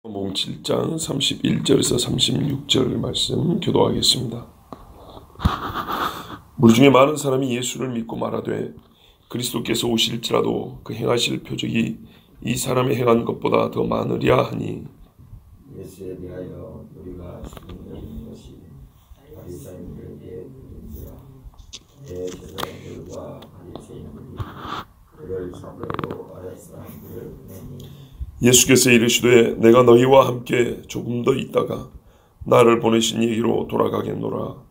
마태복음 7장 31절에서 36절 말씀 교도하겠습니다. 우리 중에 많은 사람이 예수를 믿고 말하되 그리스도께서 오실지라도 그 행하실 표적이 이 사람이 행한 것보다 더 많으랴 하니, 예수에 대하여 우리가 시인되는 것이 바리새인들에게 들린지라. 대제사장들과 바리새인들이 그를 잡으려고 아랫 사람들을 보내니, 예수께서 이르시되 내가 너희와 함께 조금 더 있다가 나를 보내신 이로 돌아가겠노라.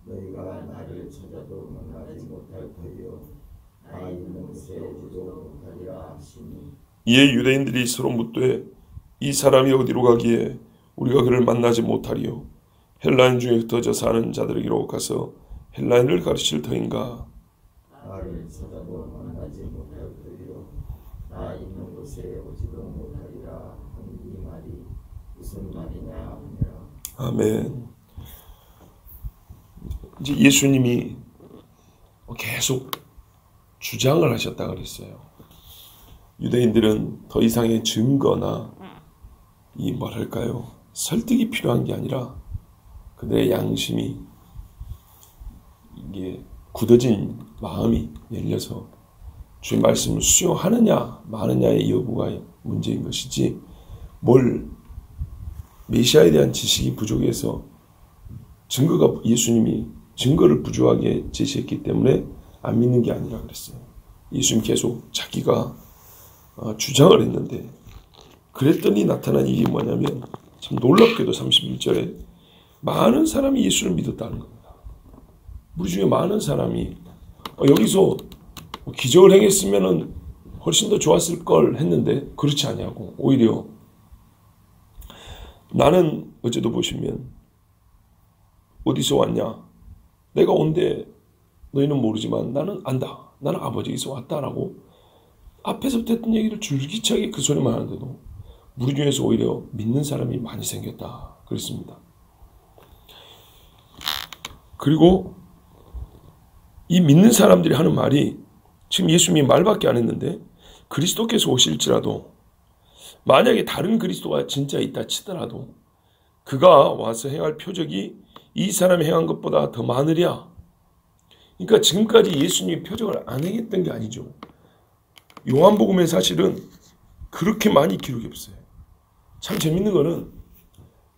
너희가 나를 찾아도 만나지 못할 터이요 나 있는 곳에 오지도 못하리라 하시니, 이에 유대인들이 서로 묻되 이 사람이 어디로 가기에 우리가 그를 만나지 못하리요? 헬라인 중에 흩어져 사는 자들에게로 가서 헬라인을 가르칠 터인가? 나를 찾아도 만나지 못할 터이요 나 있는 곳에 오지도 못하리라 하는 이 말이 무슨 말이냐 하니라. 아멘. 이제 예수님이 계속 주장을 하셨다 그랬어요. 유대인들은 더 이상의 증거나 이 뭐랄까요, 설득이 필요한 게 아니라 그들의 양심이, 이게 굳어진 마음이 열려서 주의 말씀을 수용하느냐 마느냐의 여부가 문제인 것이지, 메시아에 대한 지식이 부족해서 예수님이 증거를 부족하게 제시했기 때문에 안 믿는 게 아니라 그랬어요. 예수님 계속 자기가 주장을 했는데, 그랬더니 나타난 일이 뭐냐면 참 놀랍게도 31절에 많은 사람이 예수를 믿었다는 겁니다. 우리 중에 많은 사람이 여기서 기적을 행했으면 훨씬 더 좋았을 걸 했는데 그렇지 아니하고, 오히려 나는 어제도 보시면 어디서 왔냐? 내가 온데 너희는 모르지만 나는 안다. 나는 아버지에서 왔다라고 앞에서부터 했던 얘기를 줄기차게 그 소리만 하는데도 우리 중에서 오히려 믿는 사람이 많이 생겼다 그랬습니다. 그리고 이 믿는 사람들이 하는 말이, 지금 예수님이 말밖에 안 했는데 그리스도께서 오실지라도, 만약에 다른 그리스도가 진짜 있다 치더라도 그가 와서 행할 표적이 이 사람이 행한 것보다 더 많으랴. 그러니까 지금까지 예수님이 표적을 안 행했던 게 아니죠. 요한복음에 사실은 그렇게 많이 기록이 없어요. 참 재밌는 거는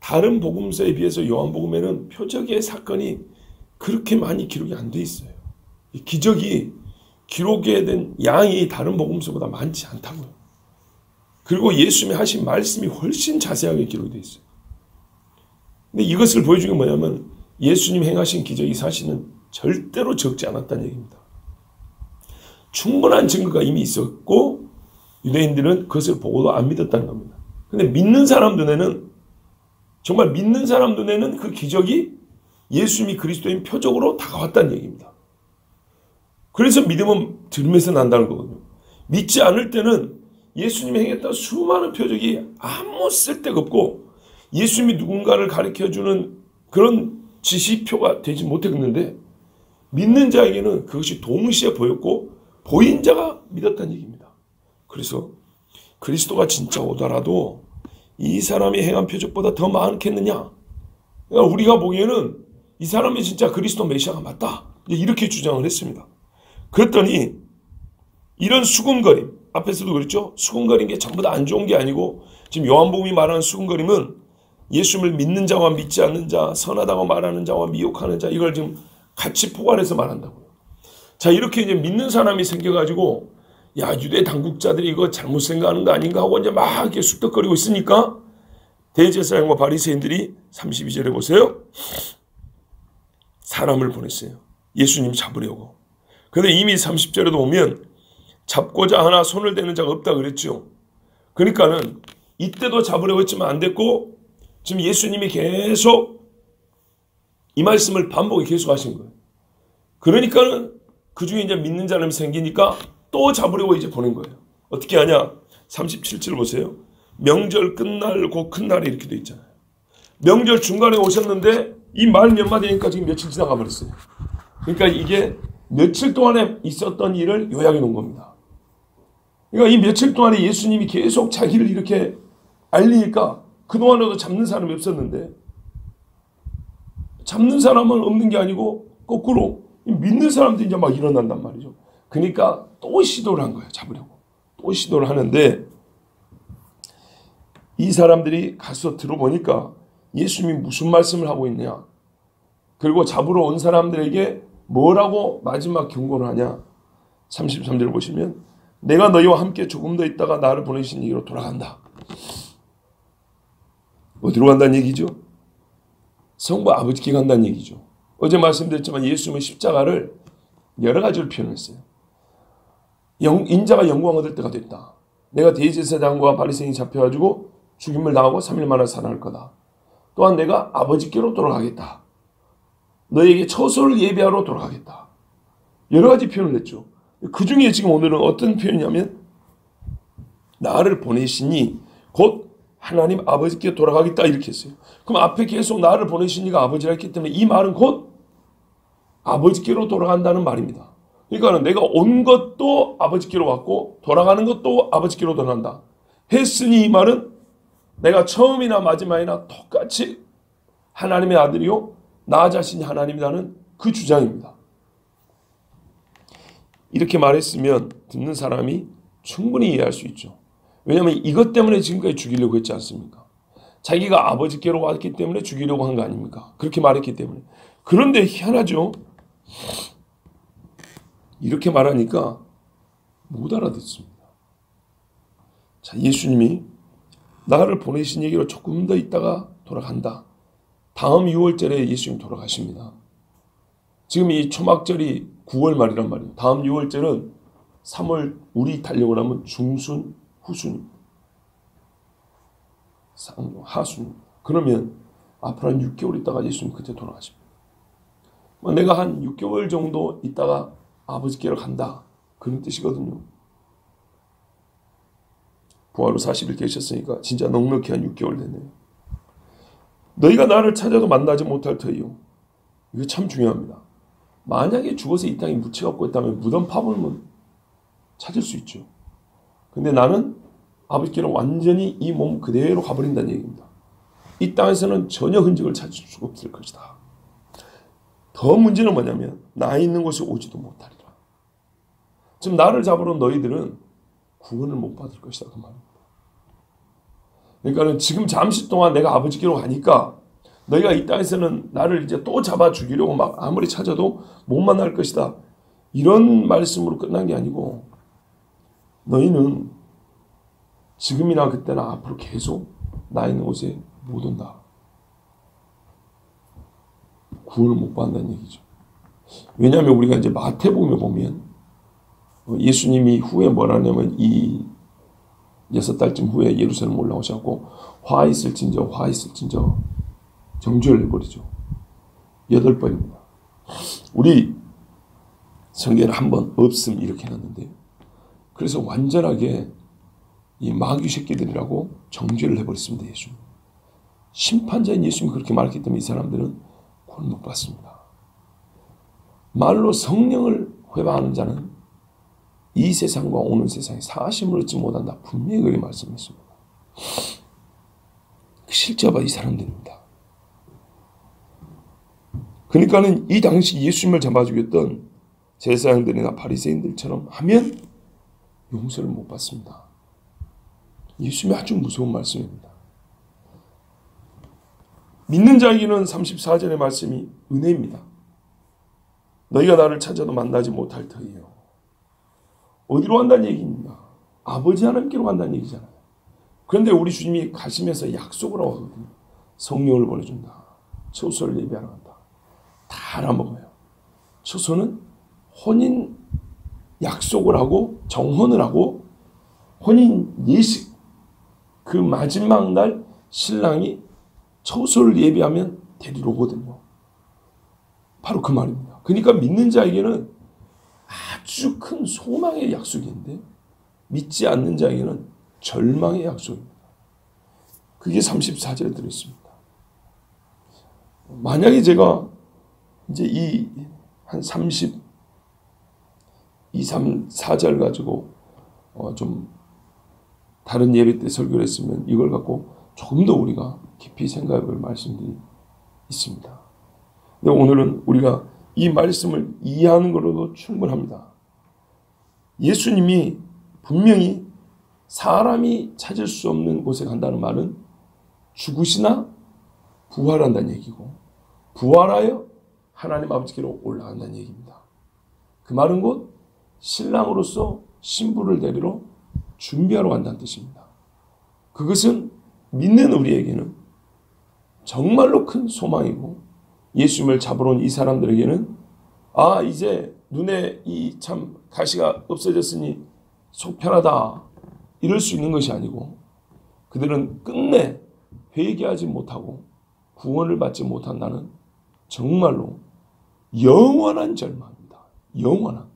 다른 복음서에 비해서 요한복음에는 표적의 사건이 그렇게 많이 기록이 안 돼 있어요. 기적이 기록에 된 양이 다른 복음서보다 많지 않다고요. 그리고 예수님이 하신 말씀이 훨씬 자세하게 기록이 돼 있어요. 근데 이것을 보여주는 게 뭐냐면 예수님 행하신 기적이 사실은 절대로 적지 않았다는 얘기입니다. 충분한 증거가 이미 있었고 유대인들은 그것을 보고도 안 믿었다는 겁니다. 근데 믿는 사람 눈에는, 정말 믿는 사람 눈에는 그 기적이 예수님이 그리스도인 표적으로 다가왔다는 얘기입니다. 그래서 믿음은 들으면서 난다는 거거든요. 믿지 않을 때는 예수님이 행했던 수많은 표적이 아무 쓸데가 없고 예수님이 누군가를 가르쳐주는 그런 지시표가 되지 못했는데, 믿는 자에게는 그것이 동시에 보였고 보인 자가 믿었다는 얘기입니다. 그래서 그리스도가 진짜 오더라도 이 사람이 행한 표적보다 더 많겠느냐? 그러니까 우리가 보기에는 이 사람이 진짜 그리스도 메시아가 맞다, 이렇게 주장을 했습니다. 그랬더니 이런 수군거림, 앞에서도 그랬죠? 수군거린 게 전부 다 안 좋은 게 아니고, 지금 요한복음이 말하는 수군거림은 예수님을 믿는 자와 믿지 않는 자, 선하다고 말하는 자와 미혹하는 자, 이걸 지금 같이 포괄해서 말한다고요. 자, 이렇게 이제 믿는 사람이 생겨가지고, 야, 유대 당국자들이 이거 잘못 생각하는 거 아닌가 하고 이제 막 이렇게 쑥덕거리고 있으니까 대제사장과 바리새인들이 32절에 보세요. 사람을 보냈어요. 예수님 잡으려고. 그런데 이미 30절에도 보면 잡고자 하나 손을 대는 자가 없다 그랬죠. 그러니까는 이때도 잡으려고 했지만 안 됐고, 지금 예수님이 계속 이 말씀을 반복해 계속 하신 거예요. 그러니까는 그 중에 이제 믿는 사람이 생기니까 또 잡으려고 이제 보낸 거예요. 어떻게 하냐? 37절 보세요. 명절 끝날 곧 큰 날에 이렇게 돼 있잖아요. 명절 중간에 오셨는데 이 말 몇 마디니까 지금 며칠 지나가 버렸어요. 그러니까 이게 며칠 동안에 있었던 일을 요약해 놓은 겁니다. 그러니까 이 며칠 동안에 예수님이 계속 자기를 이렇게 알리니까 그동안에도 잡는 사람이 없었는데 잡는 사람은 없는 게 아니고 거꾸로 믿는 사람들이 이제 막 일어난단 말이죠. 그러니까 또 시도를 한 거예요. 잡으려고. 또 시도를 하는데 이 사람들이 가서 들어보니까 예수님이 무슨 말씀을 하고 있냐. 그리고 잡으러 온 사람들에게 뭐라고 마지막 경고를 하냐. 33절을 보시면 내가 너희와 함께 조금 더 있다가 나를 보내신 이기로 돌아간다. 어디로 간다는 얘기죠? 성부 아버지께 간다는 얘기죠. 어제 말씀드렸지만 예수님은 십자가를 여러 가지로 표현했어요. 인자가 영광 얻을 때가 됐다. 내가 대제사장과 바리새인이 잡혀가지고 죽임을 당하고 3일 만에 살아날 거다. 또한 내가 아버지께로 돌아가겠다. 너에게 처소를 예비하러 돌아가겠다. 여러 가지 표현을 했죠. 그 중에 지금 오늘은 어떤 표현이냐면 나를 보내시니 곧 하나님 아버지께 돌아가겠다 이렇게 했어요. 그럼 앞에 계속 나를 보내시니가 아버지라 했기 때문에 이 말은 곧 아버지께로 돌아간다는 말입니다. 그러니까 내가 온 것도 아버지께로 왔고 돌아가는 것도 아버지께로 돌아간다. 했으니 이 말은 내가 처음이나 마지막이나 똑같이 하나님의 아들이요 나 자신이 하나님이라는 그 주장입니다. 이렇게 말했으면 듣는 사람이 충분히 이해할 수 있죠. 왜냐하면 이것 때문에 지금까지 죽이려고 했지 않습니까? 자기가 아버지께로 왔기 때문에 죽이려고 한 거 아닙니까? 그렇게 말했기 때문에. 그런데 희한하죠. 이렇게 말하니까 못 알아듣습니다. 자, 예수님이 나를 보내신 얘기로 조금 더 있다가 돌아간다. 다음 6월절에 예수님 돌아가십니다. 지금 이 초막절이 9월 말이란 말이에요. 다음 6월절은 3월 우리 달력을 하면 중순, 후순입니다. 하순입니다. 그러면 앞으로 한 6개월 있다가 예수님 그때 돌아가십니다. 내가 한 6개월 정도 있다가 아버지께로 간다. 그런 뜻이거든요. 부활 후 40일 계셨으니까 진짜 넉넉히 한 6개월 됐네요. 너희가 나를 찾아도 만나지 못할 터이요. 이거 참 중요합니다. 만약에 죽어서 이 땅에 묻혀 갖고 있다면 무덤 파보면 찾을 수 있죠. 근데 나는 아버지께로 완전히 이 몸 그대로 가버린다는 얘기입니다. 이 땅에서는 전혀 흔적을 찾을 수가 없을 것이다. 더 문제는 뭐냐면 나 있는 곳에 오지도 못하리라. 지금 나를 잡으러 너희들은 구원을 못 받을 것이다 그 말입니다. 그러니까 지금 잠시 동안 내가 아버지께로 가니까 너희가 이 땅에서는 나를 이제 또 잡아 죽이려고 막 아무리 찾아도 못 만날 것이다. 이런 말씀으로 끝난 게 아니고 너희는 지금이나 그때나 앞으로 계속 나 있는 곳에 못 온다. 구원을 못 받는다는 얘기죠. 왜냐하면 우리가 이제 마태복음에 보면 예수님이 후에 뭐라냐면 이 6달쯤 후에 예루살렘 올라오셔서 화 있을진저 정죄를 해버리죠. 8번입니다. 우리 성경에는 한 번 없음 이렇게 해놨는데 그래서 완전하게 이 마귀 새끼들이라고 정죄를 해버렸습니다. 예수님. 심판자인 예수님이 그렇게 말했기 때문에 이 사람들은 구원 못 받습니다. 말로 성령을 회방하는 자는 이 세상과 오는 세상에 사심을 얻지 못한다. 분명히 그렇게 말씀했습니다. 실제가 이 사람들입니다. 그러니까는 이 당시 예수님을 잡아 죽였던 제사장들이나 바리새인들처럼 하면 용서를 못 받습니다. 예수님이 아주 무서운 말씀입니다. 믿는 자에게는 34절의 말씀이 은혜입니다. 너희가 나를 찾아도 만나지 못할 터이요. 어디로 간다는 얘기입니다. 아버지 하나님께로 간다는 얘기잖아요. 그런데 우리 주님이 가시면서 약속을 하거든요. 성령을 보내준다. 처소를 예비하러 간다. 다 알아먹어요. 처소는 혼인 약속을 하고 정혼을 하고 혼인 예식 그 마지막 날 신랑이 처소를 예비하면 데리러 오거든요. 바로 그 말입니다. 그러니까 믿는 자에게는 아주 큰 소망의 약속인데 믿지 않는 자에게는 절망의 약속입니다. 그게 34절에 들어있습니다. 만약에 제가 이제 이 한 32, 3, 4절 가지고 좀 다른 예배 때 설교를 했으면 이걸 갖고 조금 더 우리가 깊이 생각해 볼 말씀들이 있습니다. 근데 오늘은 우리가 이 말씀을 이해하는 것으로도 충분합니다. 예수님이 분명히 사람이 찾을 수 없는 곳에 간다는 말은 죽으시나 부활한다는 얘기고, 부활하여 하나님 아버지께로 올라간다는 얘기입니다. 그 말은 곧 신랑으로서 신부를 데리러 준비하러 간다는 뜻입니다. 그것은 믿는 우리에게는 정말로 큰 소망이고, 예수님을 잡으러 온 이 사람들에게는 이제 눈에 이 참 가시가 없어졌으니 속 편하다 이럴 수 있는 것이 아니고, 그들은 끝내 회개하지 못하고 구원을 받지 못한다는 정말로 영원한 절망입니다. 영원한.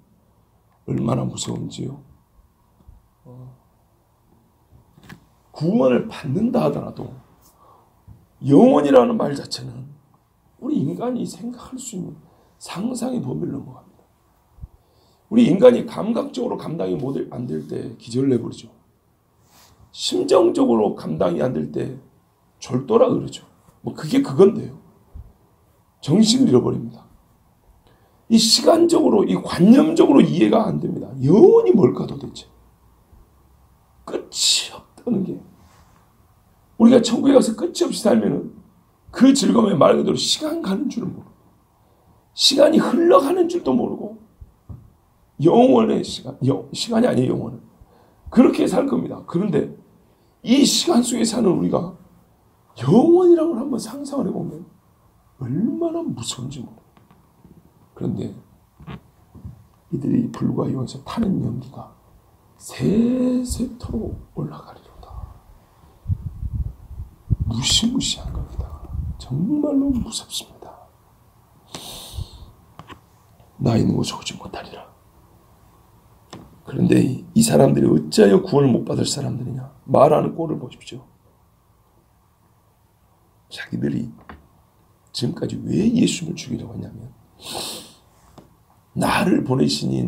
얼마나 무서운지요. 구원을 받는다 하더라도 영원이라는 말 자체는 우리 인간이 생각할 수 있는 상상의 범위를 넘어갑니다. 우리 인간이 감각적으로 감당이 안 될 때 기절을 내버리죠. 심정적으로 감당이 안 될 때 절도라 그러죠. 그게 그건데요. 정신을 잃어버립니다. 이 시간적으로, 이 관념적으로 이해가 안 됩니다. 영원히 뭘까 도대체. 끝이 없다는 게. 우리가 천국에 가서 끝이 없이 살면은 그 즐거움에 말 그대로 시간 가는 줄을 모르고, 시간이 흘러가는 줄도 모르고, 영원의 시간, 시간이 아니에요, 영원은. 그렇게 살 겁니다. 그런데 이 시간 속에 사는 우리가 영원이라는 걸 한번 상상을 해보면 얼마나 무서운지 모르고. 그런데 이들이 불과 여기서 타는 연기가 세세토록 올라가리로다. 무시무시한 겁니다. 정말로 무섭습니다. 나 있는 곳에 오지 못하리라. 그런데 이 사람들이 어찌하여 구원을 못 받을 사람들이냐. 말하는 꼴을 보십시오. 자기들이 지금까지 왜 예수님을 죽이려고 했냐면, 나를 보내시니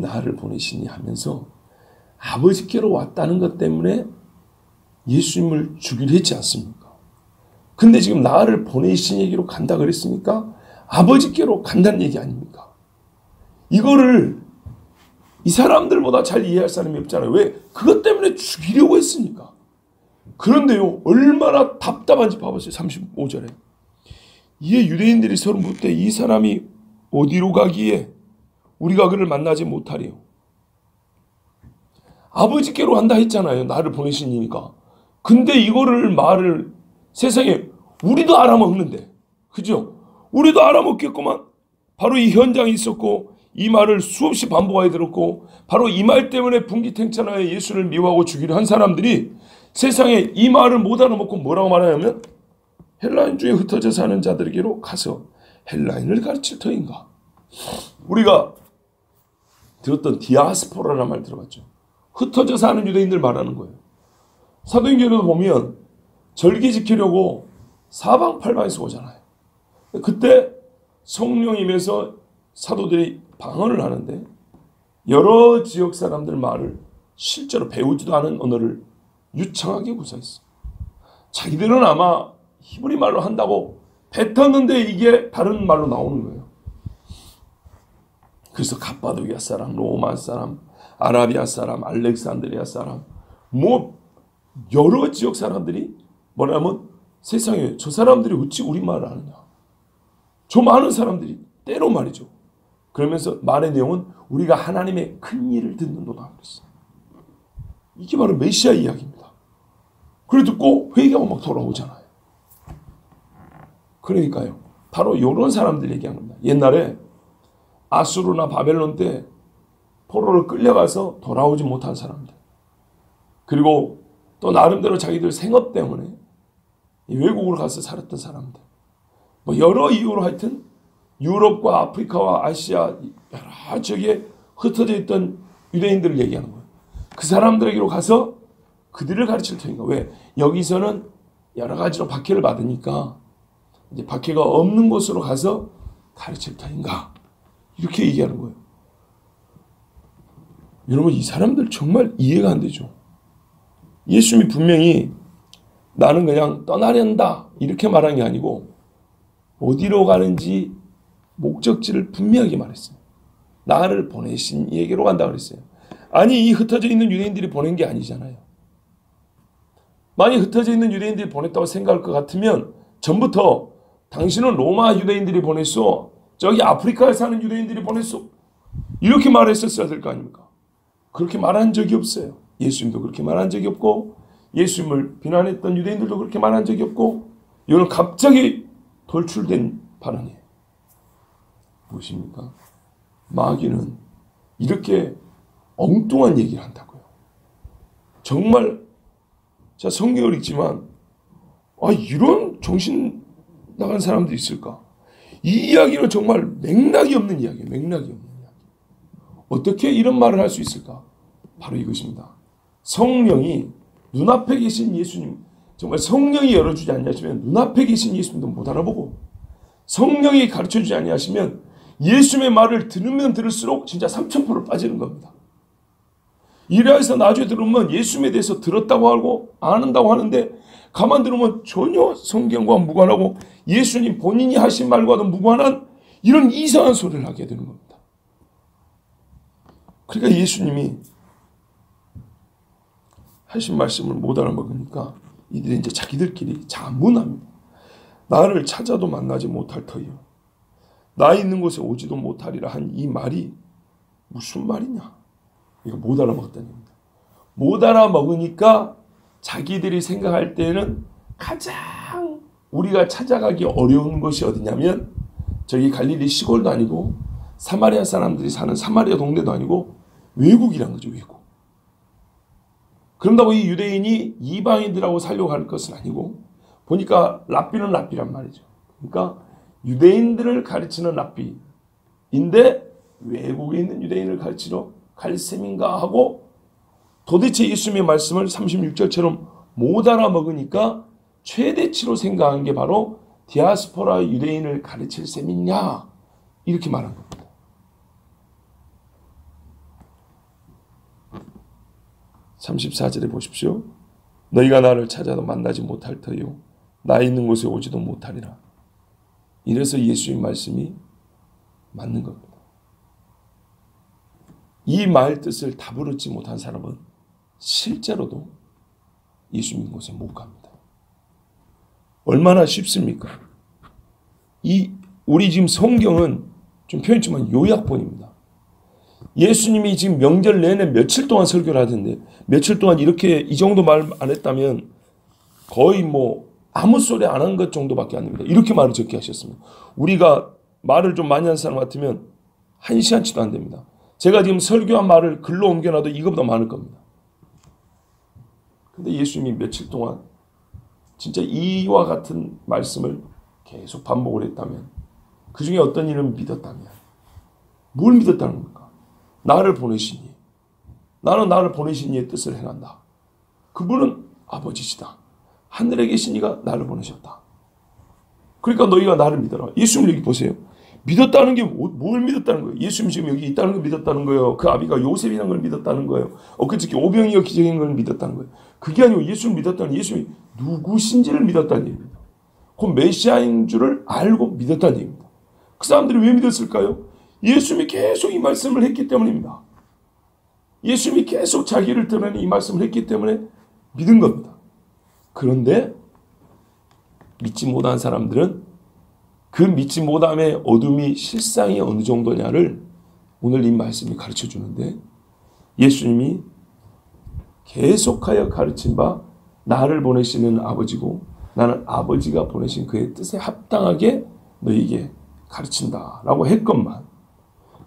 하면서 아버지께로 왔다는 것 때문에 예수님을 죽이려 했지 않습니까? 근데 지금 나를 보내신 얘기로 간다 그랬으니까 아버지께로 간다는 얘기 아닙니까? 이거를 이 사람들보다 잘 이해할 사람이 없잖아요. 왜? 그것 때문에 죽이려고 했으니까. 그런데요, 얼마나 답답한지 봐보세요. 35절에. 이에 유대인들이 서로 묻되 이 사람이 어디로 가기에 우리가 그를 만나지 못하리요. 아버지께로 간다 했잖아요. 나를 보내시니까. 근데 이거를 말을 세상에 우리도 알아먹는데, 그죠? 우리도 알아먹겠구만. 바로 이 현장이 있었고, 이 말을 수없이 반복하게 들었고, 바로 이 말 때문에 분기탱천하여 예수를 미워하고 죽이려 한 사람들이 세상에 이 말을 못 알아먹고 뭐라고 말하냐면, 헬라인 중에 흩어져 사는 자들에게로 가서 헬라인을 가르칠 터인가. 우리가 들었던 디아스포라라는 말 들어봤죠. 흩어져 사는 유대인들 말하는 거예요. 사도행전에도 보면 절기 지키려고 사방팔방에서 오잖아요. 그때 성령이 임해서 사도들이 방언을 하는데 여러 지역 사람들 말을 실제로 배우지도 않은 언어를 유창하게 구사했어요. 자기들은 아마 히브리 말로 한다고 뱉었는데 이게 다른 말로 나오는 거예요. 그래서 갑바도기아 사람, 로마 사람, 아라비아 사람, 알렉산드리아 사람, 여러 지역 사람들이 뭐냐면 세상에 저 사람들이 어찌 우리말을 아느냐. 저 많은 사람들이 때로 말이죠. 그러면서 말의 내용은 우리가 하나님의 큰 일을 듣는도다 그랬어요. 이게 바로 메시아 이야기입니다. 그래 듣고 회개하고 막 돌아오잖아요. 그러니까요. 바로 이런 사람들 얘기한 겁니다. 옛날에 아수르나 바벨론 때 포로를 끌려가서 돌아오지 못한 사람들. 그리고 또 나름대로 자기들 생업 때문에 외국으로 가서 살았던 사람들. 여러 이유로 하여튼 유럽과 아프리카와 아시아 여러 지역에 흩어져 있던 유대인들을 얘기하는 거예요. 그 사람들에게로 가서 그들을 가르칠 테니까. 왜? 여기서는 여러 가지로 박해를 받으니까 이제 박해가 없는 곳으로 가서 가르칠 터인가. 이렇게 얘기하는 거예요. 여러분 이 사람들 정말 이해가 안 되죠. 예수님이 분명히 나는 그냥 떠나련다 이렇게 말한 게 아니고 어디로 가는지 목적지를 분명하게 말했어요. 나를 보내신 이에게로 간다 그랬어요. 아니 이 흩어져 있는 유대인들이 보낸 게 아니잖아요. 만약 흩어져 있는 유대인들이 보냈다고 생각할 것 같으면 전부터 당신은 로마 유대인들이 보냈어. 저기 아프리카에 사는 유대인들이 보냈어. 이렇게 말했었어야 될 거 아닙니까? 그렇게 말한 적이 없어요. 예수님도 그렇게 말한 적이 없고 예수님을 비난했던 유대인들도 그렇게 말한 적이 없고 이건 갑자기 돌출된 발언이에요. 무엇입니까? 마귀는 이렇게 엉뚱한 얘기를 한다고요. 정말 제가 성경을 읽지만 이런 정신 나간 사람도 있을까? 이 이야기는 정말 맥락이 없는 이야기예요. 맥락이 없는 이야기. 어떻게 이런 말을 할 수 있을까? 바로 이것입니다. 성령이 눈앞에 계신 예수님, 정말 성령이 열어주지 아니하시면 눈앞에 계신 예수님도 못 알아보고 성령이 가르쳐주지 아니하시면 예수님의 말을 들으면 들을수록 진짜 3000% 빠지는 겁니다. 이래서 나중에 들으면 예수님에 대해서 들었다고 하고 안다고 하는데 가만 들으면 전혀 성경과 무관하고 예수님 본인이 하신 말과도 무관한 이런 이상한 소리를 하게 되는 겁니다. 그러니까 예수님이 하신 말씀을 못 알아먹으니까 이들이 이제 자기들끼리 자문합니다. 나를 찾아도 만나지 못할 터이요. 나 있는 곳에 오지도 못하리라 한 이 말이 무슨 말이냐. 이거 못 알아먹었다는 겁니다. 못 알아먹으니까 자기들이 생각할 때는 가장 우리가 찾아가기 어려운 것이 어디냐면 저기 갈릴리 시골도 아니고 사마리아 사람들이 사는 사마리아 동네도 아니고 외국이란 거죠. 외국. 그런다고 이 유대인이 이방인들하고 살려고 할 것은 아니고 보니까 랍비는 랍비란 말이죠. 그러니까 유대인들을 가르치는 랍비인데 외국에 있는 유대인을 가르치러 갈 셈인가 하고 도대체 예수님의 말씀을 36절처럼 못 알아먹으니까 최대치로 생각한 게 바로 디아스포라 유대인을 가르칠 셈이냐 이렇게 말한 겁니다. 34절에 보십시오. 너희가 나를 찾아도 만나지 못할 터요. 나 있는 곳에 오지도 못하리라. 이래서 예수의 말씀이 맞는 겁니다. 이 말 뜻을 다 부르지 못한 사람은 실제로도 예수님 곳에 못 갑니다. 얼마나 쉽습니까? 우리 지금 성경은 좀 표현했지만 요약본입니다. 예수님이 지금 명절 내내 며칠 동안 설교를 하던데 며칠 동안 이렇게 이 정도 말 안 했다면 거의 아무 소리 안 한 것 정도밖에 안 됩니다. 이렇게 말을 적게 하셨습니다. 우리가 말을 좀 많이 한 사람 같으면 1시간치도 안 됩니다. 제가 지금 설교한 말을 글로 옮겨놔도 이것보다 많을 겁니다. 근데 예수님이 며칠 동안 진짜 이와 같은 말씀을 계속 반복을 했다면 그 중에 어떤 일은 믿었다면 뭘 믿었다는 겁니까? 나를 보내시니 나는 나를 보내신 이의 뜻을 행한다. 그분은 아버지시다. 하늘에 계신 이가 나를 보내셨다. 그러니까 너희가 나를 믿어라. 예수님 여기 보세요. 믿었다는 게 뭘 믿었다는 거예요? 예수님 지금 여기 있다는 걸 믿었다는 거예요. 그 아비가 요셉이라는 걸 믿었다는 거예요. 엊그저께 오병이어 기적인 걸 믿었다는 거예요. 그게 아니고 예수님 믿었다는 예수님이 누구신지를 믿었다는 얘기입니다. 그 메시아인 줄을 알고 믿었다는 얘기입니다. 그 사람들이 왜 믿었을까요? 예수님이 계속 이 말씀을 했기 때문입니다. 예수님이 계속 자기를 드러내는 이 말씀을 했기 때문에 믿은 겁니다. 그런데 믿지 못한 사람들은 그 믿지 못함의 어둠이 실상이 어느 정도냐를 오늘 이 말씀이 가르쳐 주는데 예수님이 계속하여 가르친 바 나를 보내시는 아버지고 나는 아버지가 보내신 그의 뜻에 합당하게 너희에게 가르친다라고 했건만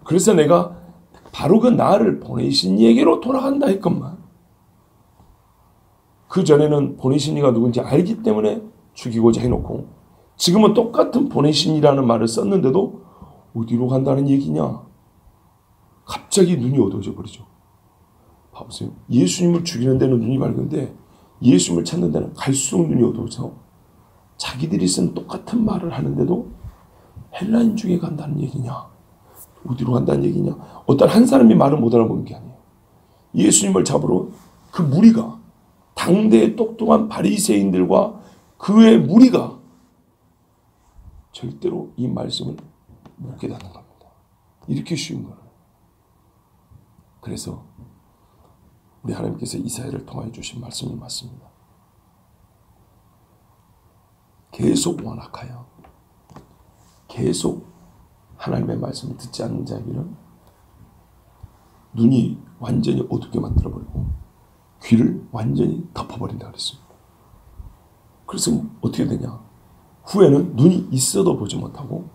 그래서 내가 바로 그 나를 보내신 이에게로 돌아간다 했건만 그 전에는 보내신 이가 누군지 알기 때문에 죽이고자 해놓고 지금은 똑같은 보내신이라는 말을 썼는데도 어디로 간다는 얘기냐? 갑자기 눈이 어두워져 버리죠. 봐보세요. 예수님을 죽이는 데는 눈이 밝은데 예수님을 찾는 데는 갈수록 눈이 어두워서 자기들이 쓴 똑같은 말을 하는데도 헬라인 중에 간다는 얘기냐? 어디로 간다는 얘기냐? 어떤 한 사람이 말을 못 알아보는 게 아니에요. 예수님을 잡으러 그 무리가 다 당대의 똑똑한 바리새인들과 그의 무리가 절대로 이 말씀을 못 깨닫는 겁니다. 이렇게 쉬운 거예요. 그래서 우리 하나님께서 이사야를 통하여 주신 말씀이 맞습니다. 계속 완악하여 계속 하나님의 말씀을 듣지 않는 자에게는 눈이 완전히 어둡게 만들어버리고 귀를 완전히 덮어버린다 그랬습니다. 그래서 어떻게 되냐? 후에는 눈이 있어도 보지 못하고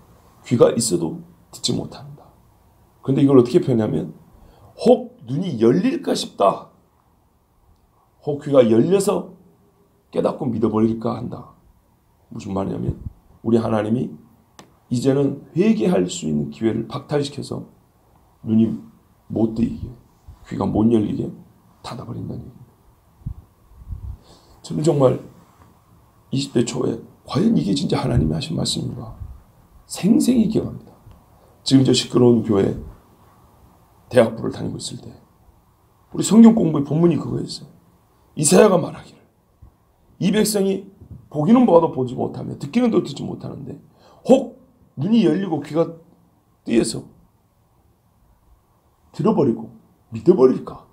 귀가 있어도 듣지 못한다. 그런데 이걸 어떻게 표현하면 혹 눈이 열릴까 싶다. 혹 귀가 열려서 깨닫고 믿어버릴까 한다. 무슨 말이냐면 우리 하나님이 이제는 회개할 수 있는 기회를 박탈시켜서 눈이 못 뜨이게 귀가 못 열리게 닫아버린다는 얘기입니다. 저는 정말 20대 초에 과연 이게 진짜 하나님이 하신 말씀인가 생생히 기억합니다. 지금 저 시끄러운 교회 대학부를 다니고 있을 때 우리 성경 공부의 본문이 그거였어요. 이사야가 말하기를 이 백성이 보기는 보아도 보지 못하며 듣기는 또 듣지 못하는데 혹 눈이 열리고 귀가 뜨여서 들어버리고 믿어버릴까?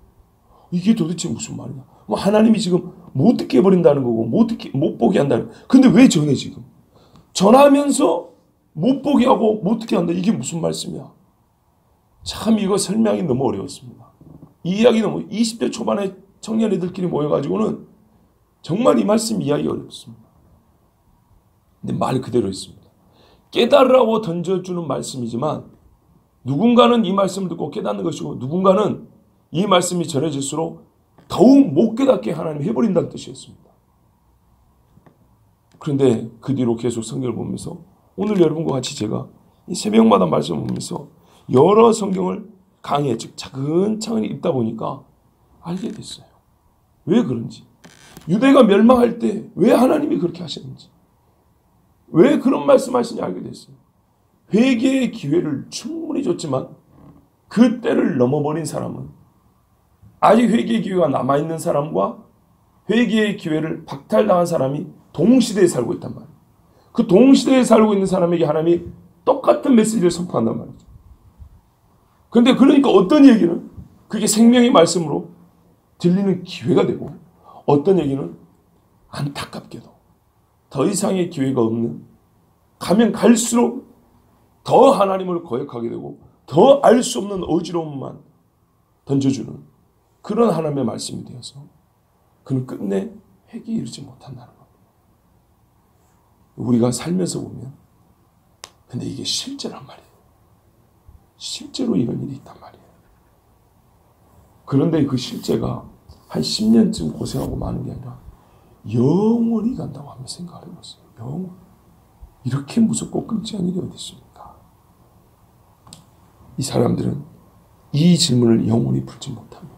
이게 도대체 무슨 말이냐? 뭐 하나님이 지금 못 듣게 해버린다는 거고 못 보게 한다는 거고. 근데 왜 전해 지금? 전하면서 못 보게 하고 못 듣게 한다. 이게 무슨 말씀이야? 참 이거 설명이 너무 어려웠습니다. 이 이야기 너무 20대 초반에 청년애들끼리 모여가지고는 정말 이 말씀 이해하기 어렵습니다. 근데 말 그대로 있습니다. 깨달으라고 던져주는 말씀이지만 누군가는 이 말씀을 듣고 깨닫는 것이고 누군가는 이 말씀이 전해질수록 더욱 못 깨닫게 하나님 해버린다는 뜻이었습니다. 그런데 그 뒤로 계속 성경을 보면서 오늘 여러분과 같이 제가 이 새벽마다 말씀을 보면서 여러 성경을 강의에 즉 차근차근히 읽다 보니까 알게 됐어요. 왜 그런지. 유대가 멸망할 때 왜 하나님이 그렇게 하셨는지. 왜 그런 말씀하시는지 알게 됐어요. 회개의 기회를 충분히 줬지만 그 때를 넘어버린 사람은 아직 회개의 기회가 남아있는 사람과 회개의 기회를 박탈당한 사람이 동시대에 살고 있단 말이에요. 그 동시대에 살고 있는 사람에게 하나님이 똑같은 메시지를 선포한단 말이죠. 그런데 그러니까 어떤 얘기는 그게 생명의 말씀으로 들리는 기회가 되고 어떤 얘기는 안타깝게도 더 이상의 기회가 없는 가면 갈수록 더 하나님을 거역하게 되고 더 알 수 없는 어지러움만 던져주는 그런 하나님의 말씀이 되어서 그는 끝내 회개에 이르지 못한다는 겁니다. 우리가 살면서 보면 근데 이게 실제란 말이에요. 실제로 이런 일이 있단 말이에요. 그런데 그 실제가 한 10년쯤 고생하고 마는 게 아니라 영원히 간다고 하면 생각을 해봤어요. 영원. 이렇게 무섭고 끔찍한 일이 어디 있습니까? 이 사람들은 이 질문을 영원히 풀지 못합니다.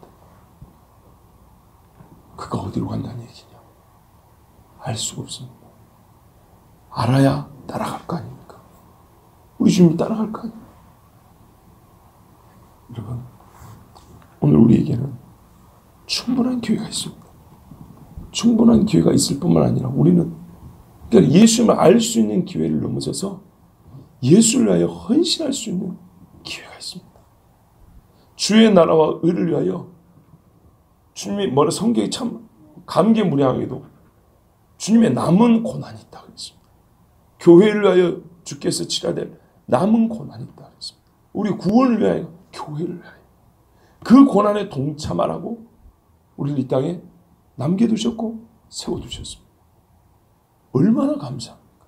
그가 어디로 간다는 얘기냐? 알 수가 없습니다. 알아야 따라갈 거 아닙니까? 우리 주님이 따라갈 거 아닙니까? 여러분, 오늘 우리에게는 충분한 기회가 있습니다. 충분한 기회가 있을 뿐만 아니라 우리는 그러니까 예수님을 알 수 있는 기회를 넘어서서 예수를 위하여 헌신할 수 있는 기회가 있습니다. 주의 나라와 의를 위하여 주님이 성경이 참 감개무량하게도 주님의 남은 고난이 있다고 그랬습니다. 교회를 위하여 주께서 치러야 될 남은 고난이 있다고 그랬습니다. 우리 구원을 위하여 교회를 위하여 그 고난에 동참하라고 우리를 이 땅에 남겨두셨고 세워두셨습니다. 얼마나 감사합니까?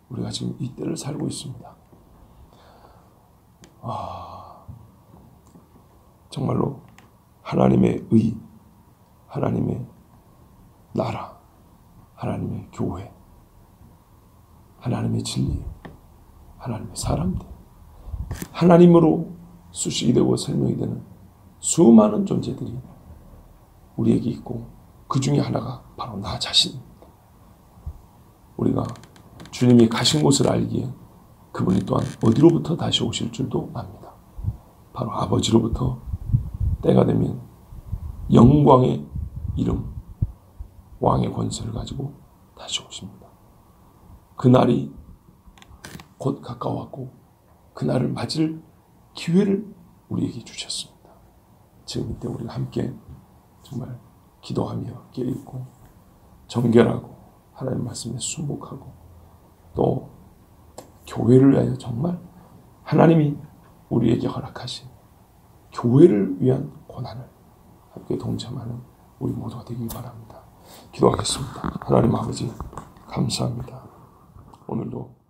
우리가 지금 이 때를 살고 있습니다. 정말로 하나님의 의, 하나님의 나라, 하나님의 교회, 하나님의 진리, 하나님의 사람들, 하나님으로 수식이 되고 설명이 되는 수많은 존재들이 우리에게 있고 그 중에 하나가 바로 나 자신입니다. 우리가 주님이 가신 곳을 알기에 그분이 또한 어디로부터 다시 오실 줄도 압니다. 바로 아버지로부터 때가 되면 영광의 이름, 왕의 권세를 가지고 다시 오십니다. 그날이 곧 가까웠고 그날을 맞을 기회를 우리에게 주셨습니다. 지금 이때 우리가 함께 정말 기도하며 깨 있고 정결하고 하나님 말씀에 순복하고 또 교회를 위하여 정말 하나님이 우리에게 허락하신 교회를 위한 고난을 함께 동참하는 우리 모두가 되길 바랍니다. 기도하겠습니다. 하나님 아버지 감사합니다. 오늘도